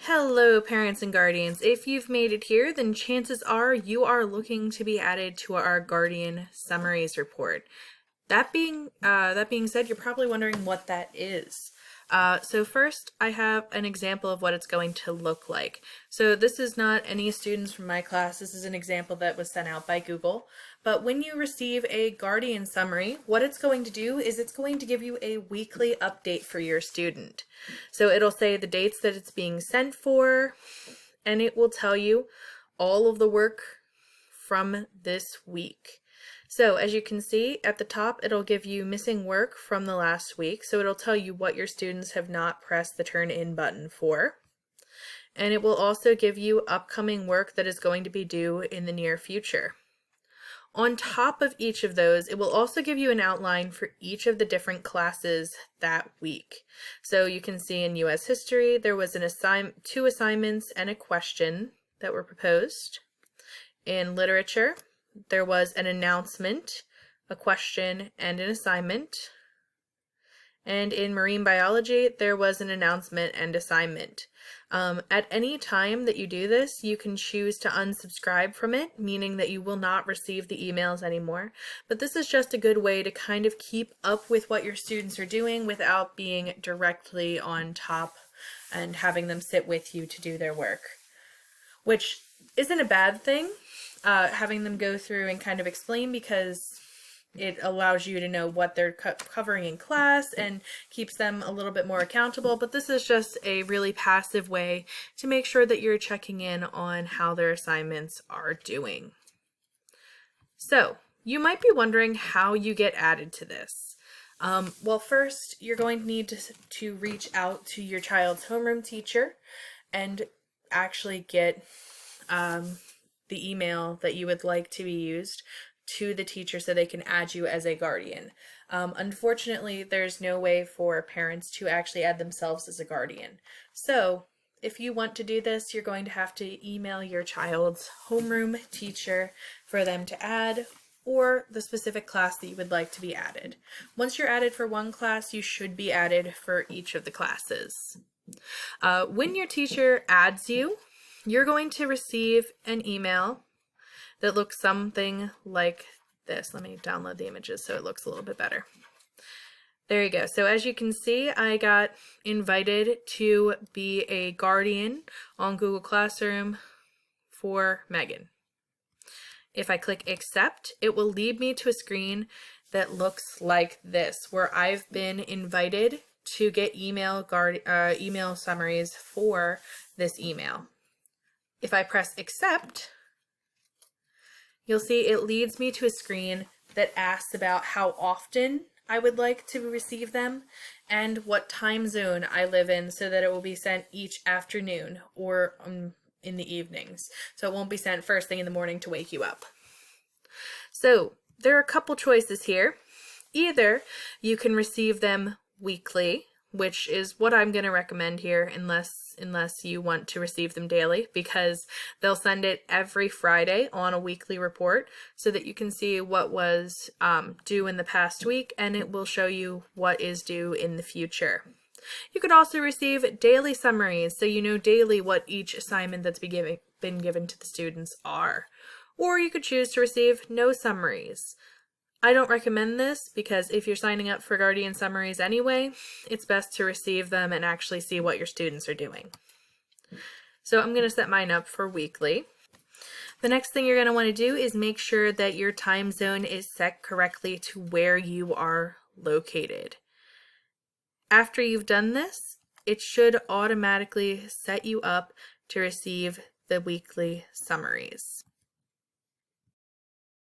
Hello, parents and guardians. If you've made it here, then chances are you are looking to be added to our Guardian Summaries report. That being said, you're probably wondering what that is. So first, I have an example of what it's going to look like. So this is not any students from my class. This is an example that was sent out by Google. But when you receive a Guardian summary, what it's going to do is it's going to give you a weekly update for your student. So it'll say the dates that it's being sent for, and it will tell you all of the work from this week. So as you can see at the top, it'll give you missing work from the last week. So it'll tell you what your students have not pressed the turn in button for. And it will also give you upcoming work that is going to be due in the near future. On top of each of those, it will also give you an outline for each of the different classes that week. So you can see in U.S. history, there was two assignments and a question that were proposed. In literature, there was an announcement, a question, and an assignment. And in marine biology, there was an announcement and assignment. At any time that you do this, you can choose to unsubscribe from it, meaning that you will not receive the emails anymore. But this is just a good way to kind of keep up with what your students are doing without being directly on top and having them sit with you to do their work, which isn't a bad thing. Having them go through and kind of explain, because it allows you to know what they're covering in class and keeps them a little bit more accountable. But this is just a really passive way to make sure that you're checking in on how their assignments are doing. So you might be wondering how you get added to this. Well, first, you're going to need to reach out to your child's homeroom teacher and actually get the email that you would like to be used to the teacher so they can add you as a guardian. Unfortunately, there's no way for parents to actually add themselves as a guardian. So if you want to do this, you're going to have to email your child's homeroom teacher for them to add, or the specific class that you would like to be added. Once you're added for one class, you should be added for each of the classes. When your teacher adds you, you're going to receive an email that looks something like this. Let me download the images so it looks a little bit better. There you go. So as you can see, I got invited to be a guardian on Google Classroom for Megan. If I click accept, it will lead me to a screen that looks like this, where I've been invited to get email summaries for this email. If I press accept, you'll see it leads me to a screen that asks about how often I would like to receive them and what time zone I live in, so that it will be sent each afternoon or in the evenings. So it won't be sent first thing in the morning to wake you up. So there are a couple choices here. Either you can receive them weekly, which is what I'm going to recommend here, unless you want to receive them daily, because they'll send it every Friday on a weekly report so that you can see what was due in the past week, and it will show you what is due in the future. You could also receive daily summaries, so you know daily what each assignment that's been given to the students are. Or you could choose to receive no summaries. I don't recommend this, because if you're signing up for Guardian Summaries anyway, it's best to receive them and actually see what your students are doing. So I'm going to set mine up for weekly. The next thing you're going to want to do is make sure that your time zone is set correctly to where you are located. After you've done this, it should automatically set you up to receive the weekly summaries.